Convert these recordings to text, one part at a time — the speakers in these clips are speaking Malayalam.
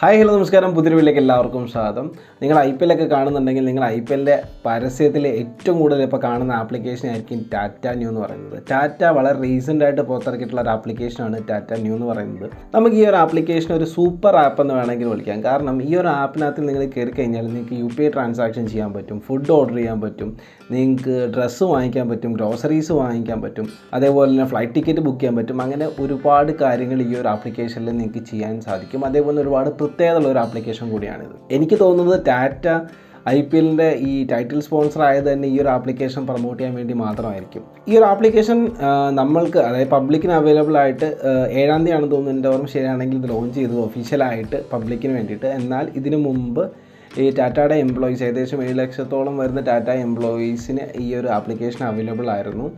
ഹായ് ഹലോ നമസ്കാരം. പുതിയൊരു വീട്ടിലേക്ക് എല്ലാവർക്കും സ്വാഗതം. നിങ്ങൾ IPL ഒക്കെ കാണുന്നുണ്ടെങ്കിൽ നിങ്ങൾ IPLൻ്റെ പരസ്യത്തിൽ ഏറ്റവും കൂടുതൽ ഇപ്പോൾ കാണുന്ന ആപ്ലിക്കേഷൻ ആയിരിക്കും ടാറ്റ ന്യൂ എന്ന് പറയുന്നത്. ടാറ്റ വളരെ റീസെൻ്റ് ആയിട്ട് പുറത്തിറക്കിയിട്ടുള്ള ഒരു ആപ്ലിക്കേഷനാണ് ടാറ്റ ന്യൂ എന്ന് പറയുന്നത്. നമുക്ക് ഈ ഒരു ആപ്ലിക്കേഷൻ ഒരു സൂപ്പർ ആപ്പ് എന്ന് വേണമെങ്കിൽ വിളിക്കാം. കാരണം ഈ ഒരു ആപ്പിനകത്ത് നിങ്ങൾ കയറി കഴിഞ്ഞാൽ നിങ്ങൾക്ക് UPI ട്രാൻസാക്ഷൻ ചെയ്യാൻ പറ്റും, ഫുഡ് ഓർഡർ ചെയ്യാൻ പറ്റും, നിങ്ങൾക്ക് ഡ്രസ്സ് വാങ്ങിക്കാൻ പറ്റും, ഗ്രോസറീസ് വാങ്ങിക്കാൻ പറ്റും, അതേപോലെ തന്നെ ഫ്ലൈറ്റ് ടിക്കറ്റ് ബുക്ക് ചെയ്യാൻ പറ്റും. അങ്ങനെ ഒരുപാട് കാര്യങ്ങൾ ഈ ഒരു ആപ്ലിക്കേഷനിൽ നിങ്ങൾക്ക് ചെയ്യാൻ സാധിക്കും. അതേപോലെ ഒരുപാട് പ്രത്യേകതയുള്ള ഒരു ആപ്ലിക്കേഷൻ കൂടിയാണിത്. എനിക്ക് തോന്നുന്നത് ടാറ്റ IPLൻ്റെ ഈ ടൈറ്റിൽ സ്പോൺസർ ആയത് തന്നെ ഈ ഒരു ആപ്ലിക്കേഷൻ പ്രൊമോട്ട് ചെയ്യാൻ വേണ്ടി മാത്രമായിരിക്കും. ഈ ഒരു ആപ്ലിക്കേഷൻ നമ്മൾക്ക്, അതായത് പബ്ലിക്കിന് അവൈലബിൾ ആയിട്ട് 7-ാം തീയതിയാണെന്ന് തോന്നുന്നു, എൻ്റെ ഓർമ്മ ശരിയാണെങ്കിൽ ഇത് ലോഞ്ച് ചെയ്തത് ഒഫീഷ്യലായിട്ട് പബ്ലിക്കിന് വേണ്ടിയിട്ട്. എന്നാൽ ഇതിനു മുമ്പ് ഈ ടാറ്റയുടെ എംപ്ലോയീസ്, ഏകദേശം 7 ലക്ഷത്തോളം വരുന്ന ടാറ്റ എംപ്ലോയീസിന് ഈ ഒരു ആപ്ലിക്കേഷൻ അവൈലബിൾ ആയിരുന്നു.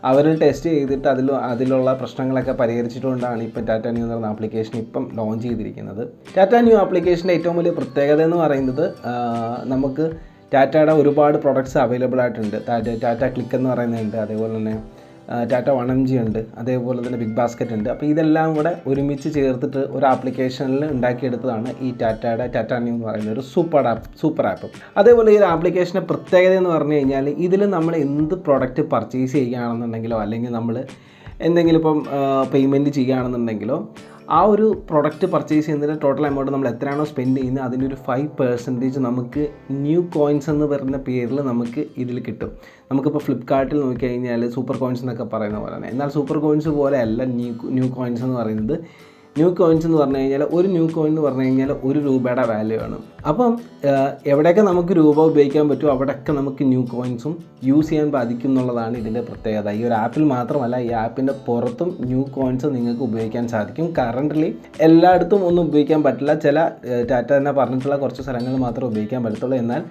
അവർ ടെസ്റ്റ് ചെയ്തിട്ട് അതിലുള്ള പ്രശ്നങ്ങളൊക്കെ പരിഹരിച്ചിട്ടുകൊണ്ടാണ് ഇപ്പം ടാറ്റ ന്യൂ എന്ന് പറയുന്ന ആപ്ലിക്കേഷൻ ഇപ്പം ലോഞ്ച് ചെയ്തിരിക്കുന്നത്. ടാറ്റ ന്യൂ ആപ്ലിക്കേഷൻ്റെ ഏറ്റവും വലിയ പ്രത്യേകത എന്ന് പറയുന്നത്, നമുക്ക് ടാറ്റയുടെ ഒരുപാട് പ്രൊഡക്ട്സ് അവൈലബിൾ ആയിട്ടുണ്ട്. ടാറ്റ ക്ലിക്ക് എന്ന് പറയുന്നുണ്ട്, അതേപോലെ തന്നെ ടാറ്റ 1mg ഉണ്ട്, അതേപോലെ തന്നെ ബിഗ് ബാസ്ക്കറ്റ് ഉണ്ട്. അപ്പോൾ ഇതെല്ലാം കൂടെ ഒരുമിച്ച് ചേർത്തിട്ട് ഒരു ആപ്ലിക്കേഷനിൽ ഉണ്ടാക്കിയെടുത്തതാണ് ഈ ടാറ്റ ന്യൂ എന്ന് പറയുന്ന ഒരു സൂപ്പർ ആപ്പ്. അതേപോലെ ഈ ഒരു ആപ്ലിക്കേഷൻ്റെ പ്രത്യേകത എന്ന് പറഞ്ഞു കഴിഞ്ഞാൽ, ഇതിൽ നമ്മൾ എന്ത് പ്രൊഡക്റ്റ് പർച്ചേസ് ചെയ്യുകയാണെന്നുണ്ടെങ്കിലോ, അല്ലെങ്കിൽ നമ്മൾ എന്തെങ്കിലും ഇപ്പം പേയ്മെൻറ്റ് ചെയ്യുകയാണെന്നുണ്ടെങ്കിലോ, ആ ഒരു പ്രൊഡക്റ്റ് പർച്ചേസ് ചെയ്യുന്നതിൻ്റെ ടോട്ടൽ എമൗണ്ട് നമ്മൾ എത്രയാണോ സ്പെൻഡ് ചെയ്യുന്നത് അതിൻ്റെ ഒരു 5% നമുക്ക് ന്യൂ കോയിൻസ് എന്ന് പറയുന്ന പേരിൽ നമുക്ക് ഇതിൽ കിട്ടും. നമുക്കിപ്പോൾ ഫ്ലിപ്കാർട്ടിൽ നോക്കിക്കഴിഞ്ഞാൽ സൂപ്പർ കോയിൻസ് എന്നൊക്കെ പറയുന്ന പോലെ തന്നെ. എന്നാൽ സൂപ്പർ കോയിൻസ് പോലെ അല്ല ന്യൂ കോയിൻസ് എന്ന് പറയുന്നത്. ന്യൂ കോയിൻസ് എന്ന് പറഞ്ഞു കഴിഞ്ഞാൽ, ഒരു ന്യൂ കോയിൻ എന്ന് പറഞ്ഞു കഴിഞ്ഞാൽ 1 രൂപയുടെ വാല്യൂ ആണ്. അപ്പം എവിടെയൊക്കെ നമുക്ക് രൂപ ഉപയോഗിക്കാൻ പറ്റുമോ അവിടെയൊക്കെ നമുക്ക് ന്യൂ കോയിൻസും യൂസ് ചെയ്യാൻ സാധിക്കും എന്നുള്ളതാണ് ഇതിൻ്റെ പ്രത്യേകത. ഈ ഒരു ആപ്പിൽ മാത്രമല്ല, ഈ ആപ്പിൻ്റെ പുറത്തും ന്യൂ കോയിൻസ് നിങ്ങൾക്ക് ഉപയോഗിക്കാൻ സാധിക്കും. കറൻ്റ്ലി എല്ലായിടത്തും ഒന്നും ഉപയോഗിക്കാൻ പറ്റില്ല. ചില ടാറ്റ തന്നെ പറഞ്ഞിട്ടുള്ള കുറച്ച് സ്ഥലങ്ങളിൽ മാത്രമേ ഉപയോഗിക്കാൻ പറ്റത്തുള്ളൂ. എന്നാൽ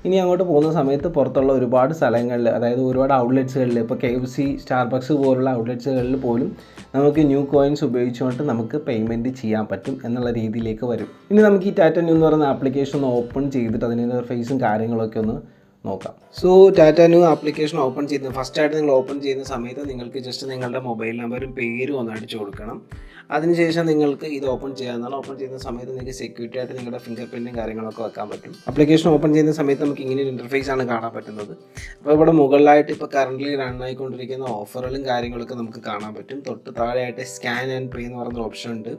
ഇനി അങ്ങോട്ട് പോകുന്ന സമയത്ത് പുറത്തുള്ള ഒരുപാട് സ്ഥലങ്ങളിൽ, അതായത് ഒരുപാട് ഔട്ട്ലെറ്റ്സുകളിൽ, ഇപ്പോൾ KFC, സ്റ്റാർബക്സ് പോലുള്ള ഔട്ട്ലെറ്റ്സുകളിൽ പോലും നമുക്ക് ന്യൂ കോയിൻസ് ഉപയോഗിച്ചുകൊണ്ട് നമുക്ക് പേയ്മെൻറ്റ് ചെയ്യാൻ പറ്റും എന്നുള്ള രീതിയിലേക്ക് വരും. ഇനി നമുക്ക് ഈ ടാറ്റ ന്യൂ എന്ന് പറയുന്ന ആപ്ലിക്കേഷൻ ഒന്ന് ഓപ്പൺ ചെയ്തിട്ട് അതിൻ്റെ ഫേസും കാര്യങ്ങളൊക്കെ ഒന്ന് നോക്കാം. So Tata new application open ചെയ്യുന്നത്, ഫസ്റ്റായിട്ട് നിങ്ങൾ ഓപ്പൺ ചെയ്യുന്ന സമയത്ത് നിങ്ങൾക്ക് ജസ്റ്റ് നിങ്ങളുടെ മൊബൈൽ നമ്പറും പേരും ഒന്ന് അടിച്ചു കൊടുക്കണം. അതിനുശേഷം നിങ്ങൾക്ക് ഇത് ഓപ്പൺ ചെയ്യാവുന്നതാണ്. ഓപ്പൺ ചെയ്യുന്ന സമയത്ത് നിങ്ങൾക്ക് സെക്യൂരിറ്റി ആയിട്ട് നിങ്ങളുടെ ഫിംഗർ പ്രിൻറ്റും കാര്യങ്ങളൊക്കെ വെക്കാൻ പറ്റും. ആപ്ലിക്കേഷൻ ഓപ്പൺ ചെയ്യുന്ന സമയത്ത് നമുക്ക് ഇങ്ങനെ ഒരു ഇൻ്റർഫേസ് ആണ് കാണാൻ പറ്റുന്നത്. അപ്പോൾ ഇവിടെ മുകളിലായിട്ട് ഇപ്പോൾ കറൻ്റ്ലി റൺ ആയിക്കൊണ്ടിരിക്കുന്ന ഓഫറുകളും കാര്യങ്ങളൊക്കെ നമുക്ക് കാണാൻ പറ്റും. തൊട്ട് താഴെയായിട്ട് സ്കാൻ ആൻഡ് പേ എന്ന് പറയുന്ന ഓപ്ഷൻ ഉണ്ട്.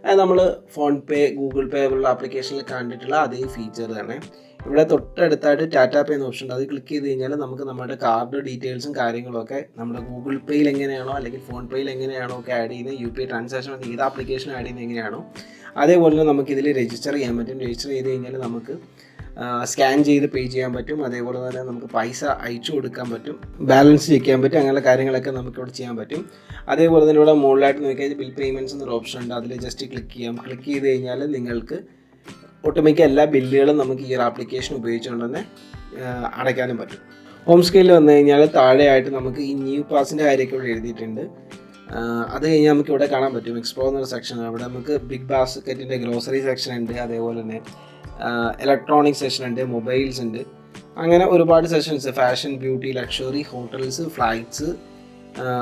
അത് നമ്മൾ ഫോൺ പേ, ഗൂഗിൾ പേ പോലുള്ള ആപ്ലിക്കേഷനിൽ കണ്ടിട്ടുള്ള അതേ ഫീച്ചർ തന്നെ. ഇവിടെ തൊട്ടടുത്തായിട്ട് ടാറ്റ പേ എന്ന ഓപ്ഷൻ ഉണ്ട്. അത് ക്ലിക്ക് ചെയ്ത് കഴിഞ്ഞാൽ നമുക്ക് നമ്മുടെ കാർഡ് ഡീറ്റെയിൽസും കാര്യങ്ങളൊക്കെ നമ്മുടെ ഗൂഗിൾ പേയിൽ എങ്ങനെയാണോ അല്ലെങ്കിൽ ഫോൺ പേയിൽ എങ്ങനെയാണോ ഒക്കെ ആഡ് ചെയ്യുന്നത്, UPI ട്രാൻസാക്ഷൻ ഏത് ആപ്ലിക്കേഷൻ ആഡ് ചെയ്യുന്നത് എങ്ങനെയാണോ അതേപോലെ തന്നെ നമുക്കിതിൽ രജിസ്റ്റർ ചെയ്യാൻ പറ്റും. രജിസ്റ്റർ ചെയ്ത് കഴിഞ്ഞാൽ നമുക്ക് സ്കാൻ ചെയ്ത് പേ ചെയ്യാൻ പറ്റും. അതേപോലെ തന്നെ നമുക്ക് പൈസ അയച്ചു കൊടുക്കാൻ പറ്റും, ബാലൻസ് ചെക്ക് ചെയ്യാൻ പറ്റും. അങ്ങനെയുള്ള കാര്യങ്ങളൊക്കെ നമുക്കിവിടെ ചെയ്യാൻ പറ്റും. അതേപോലെ തന്നെ ഇവിടെ മുകളിലായിട്ട് നോക്കിയാൽ ബിൽ പേയ്മെൻറ്റ്സ് എന്നൊരു ഓപ്ഷൻ ഉണ്ട്. അതിൽ ജസ്റ്റ് ക്ലിക്ക് ചെയ്യാം. ക്ലിക്ക് ചെയ്ത് കഴിഞ്ഞാൽ നിങ്ങൾക്ക് ഒട്ടുമിക്ക എല്ലാ ബില്ലുകളും നമുക്ക് ഈ ഒരു ആപ്ലിക്കേഷൻ ഉപയോഗിച്ചുകൊണ്ട് തന്നെ അടയ്ക്കാനും പറ്റും. ഹോം സ്ക്രീനിൽ വന്നു കഴിഞ്ഞാൽ താഴെയായിട്ട് നമുക്ക് ഈ ന്യൂ പാസിൻ്റെ കാര്യമൊക്കെ ഇവിടെ എഴുതിയിട്ടുണ്ട്. അത് കഴിഞ്ഞാൽ നമുക്ക് ഇവിടെ കാണാൻ പറ്റും എക്സ്പ്ലോർ എന്നൊരു സെക്ഷൻ. അവിടെ നമുക്ക് ബിഗ് ബാസ്ക്കറ്റിൻ്റെ ഗ്രോസറി സെക്ഷൻ ഉണ്ട്, അതേപോലെ തന്നെ ഇലക്ട്രോണിക് സെക്ഷൻ ഉണ്ട്, മൊബൈൽസ് ഉണ്ട്. അങ്ങനെ ഒരുപാട് sections, fashion, beauty, luxury, hotels, flights,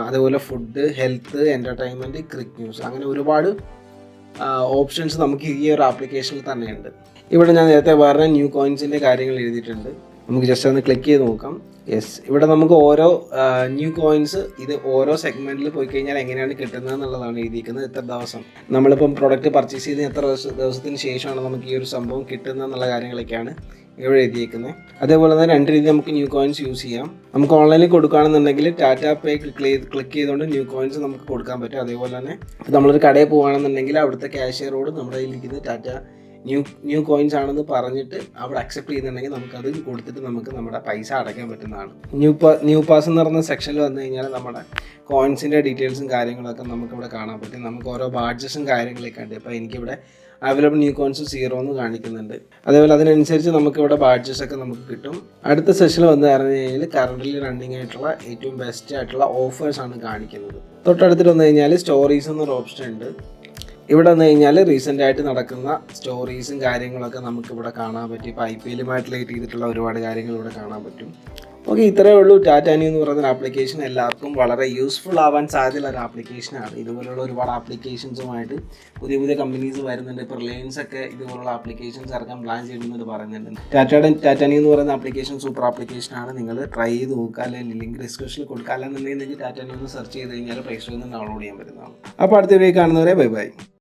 അതേപോലെ food, health, entertainment, cricket news, അങ്ങനെ ഒരുപാട് ഓപ്ഷൻസ് നമുക്ക് ഈ ഒരു ആപ്ലിക്കേഷനിൽ തന്നെയുണ്ട്. ഇവിടെ ഞാൻ നേരത്തെ പറഞ്ഞ ന്യൂ കോയിൻസിൻ്റെ കാര്യങ്ങൾ എഴുതിയിട്ടുണ്ട്. നമുക്ക് ജസ്റ്റ് ഒന്ന് ക്ലിക്ക് ചെയ്ത് നോക്കാം. യെസ്, ഇവിടെ നമുക്ക് ഓരോ ന്യൂ കോയിൻസ് ഇത് ഓരോ സെഗ്മെൻറ്റിൽ പോയി കഴിഞ്ഞാൽ എങ്ങനെയാണ് കിട്ടുന്നത് എന്നുള്ളതാണ് എഴുതിയിരിക്കുന്നത്. എത്ര ദിവസം നമ്മളിപ്പം പ്രൊഡക്റ്റ് പർച്ചേസ് ചെയ്ത് എത്ര ദിവസത്തിന് ശേഷമാണ് നമുക്ക് ഈ ഒരു സംഭവം കിട്ടുന്നത് എന്നുള്ള കാര്യങ്ങളൊക്കെയാണ് ഇവിടെ എഴുതിയിരിക്കുന്നത്. അതേപോലെ തന്നെ 2 രീതി നമുക്ക് ന്യൂ കോയിൻസ് യൂസ് ചെയ്യാം. നമുക്ക് ഓൺലൈനിൽ കൊടുക്കുകയാണെന്നുണ്ടെങ്കിൽ ടാറ്റ പേ ക്ലിക്ക് ചെയ്തുകൊണ്ട് ന്യൂ കോയിൻസ് നമുക്ക് കൊടുക്കാൻ പറ്റും. അതേപോലെ തന്നെ നമ്മളൊരു കടയിൽ പോകുകയാണെന്നുണ്ടെങ്കിൽ അവിടുത്തെ ക്യാഷ്യറോട് നമ്മുടെ കയ്യിലിരിക്കുന്ന ടാറ്റ ന്യൂ കോയിൻസ് ആണെന്ന് പറഞ്ഞിട്ട് അവിടെ അക്സെപ്റ്റ് ചെയ്യുന്നുണ്ടെങ്കിൽ നമുക്കത് കൊടുത്തിട്ട് നമുക്ക് നമ്മുടെ പൈസ അടയ്ക്കാൻ പറ്റുന്നതാണ്. ന്യൂ പാസ് എന്ന് പറയുന്ന സെക്ഷനിൽ വന്നു കഴിഞ്ഞാൽ നമ്മുടെ കോയിൻസിൻ്റെ ഡീറ്റെയിൽസും കാര്യങ്ങളൊക്കെ നമുക്കിവിടെ കാണാൻ പറ്റും. നമുക്ക് ഓരോ ബാഡ്ജസും കാര്യങ്ങളൊക്കെ ഉണ്ട്. ഇപ്പോൾ എനിക്കിവിടെ അവൈലബിൾ ന്യൂ കോയിൻസ് 0 എന്ന് കാണിക്കുന്നുണ്ട്. അതേപോലെ അതിനനുസരിച്ച് നമുക്കിവിടെ ബാഡ്ജസൊക്കെ നമുക്ക് കിട്ടും. അടുത്ത സെഷനിൽ വന്ന് പറഞ്ഞു കഴിഞ്ഞാൽ കറൻ്റ്ലി റണ്ണിങ് ആയിട്ടുള്ള ഏറ്റവും ബെസ്റ്റ് ആയിട്ടുള്ള ഓഫേഴ്സാണ് കാണിക്കുന്നത്. തൊട്ടടുത്തിട്ട് വന്നു കഴിഞ്ഞാൽ സ്റ്റോറീസ് എന്നൊരു ഓപ്ഷൻ ഉണ്ട്. ഇവിടെ വന്നു കഴിഞ്ഞാൽ റീസെൻ്റായിട്ട് നടക്കുന്ന സ്റ്റോറീസും കാര്യങ്ങളൊക്കെ നമുക്കിവിടെ കാണാൻ പറ്റും. ഇപ്പോൾ IPLുമായിട്ട് റിലേറ്റ് ചെയ്തിട്ടുള്ള ഒരുപാട് കാര്യങ്ങൾ ഇവിടെ കാണാൻ പറ്റും. ഓക്കെ, ഇത്രയേ ഉള്ളൂ. ടാറ്റ ന്യൂ എന്ന് പറയുന്ന ആപ്ലിക്കേഷൻ എല്ലാവർക്കും വളരെ യൂസ്ഫുൾ ആവാൻ സാധ്യതയുള്ള ഒരു ആപ്ലിക്കേഷനാണ്. ഇതുപോലുള്ള ഒരുപാട് ആപ്ലിക്കേഷൻസുമായിട്ട് പുതിയ പുതിയ കമ്പനീസ് വരുന്നുണ്ട്. ഇപ്പോൾ റിലയൻസ് ഒക്കെ ഇതുപോലുള്ള ആപ്ലിക്കേഷൻസ് ഇറക്കാൻ പ്ലാൻ ചെയ്യുന്നുണ്ട് പറയുന്നുണ്ട്. ടാറ്റ ന്യൂ എന്ന് പറയുന്ന ആപ്ലിക്കേഷൻ സൂപ്പർ ആപ്ലിക്കേഷനാണ്. നിങ്ങൾ ട്രൈ ചെയ്ത് നോക്കുക, അല്ലെങ്കിൽ ലിങ്ക് ഡിസ്ക്രിപ്ഷനിൽ കൊടുക്കുക. അല്ലെന്നുണ്ടെങ്കിൽ ടാറ്റ ന്യൂ എന്ന് സെർച്ച് ചെയ്ത് കഴിഞ്ഞാൽ പ്ലേ സ്റ്റോറിൽ നിന്ന് ഡൗൺലോഡ് ചെയ്യാൻ പറ്റുന്നതാണ്. അപ്പോൾ അടുത്ത വീഡിയോ കാണുന്നവരെ ബൈ ബൈ.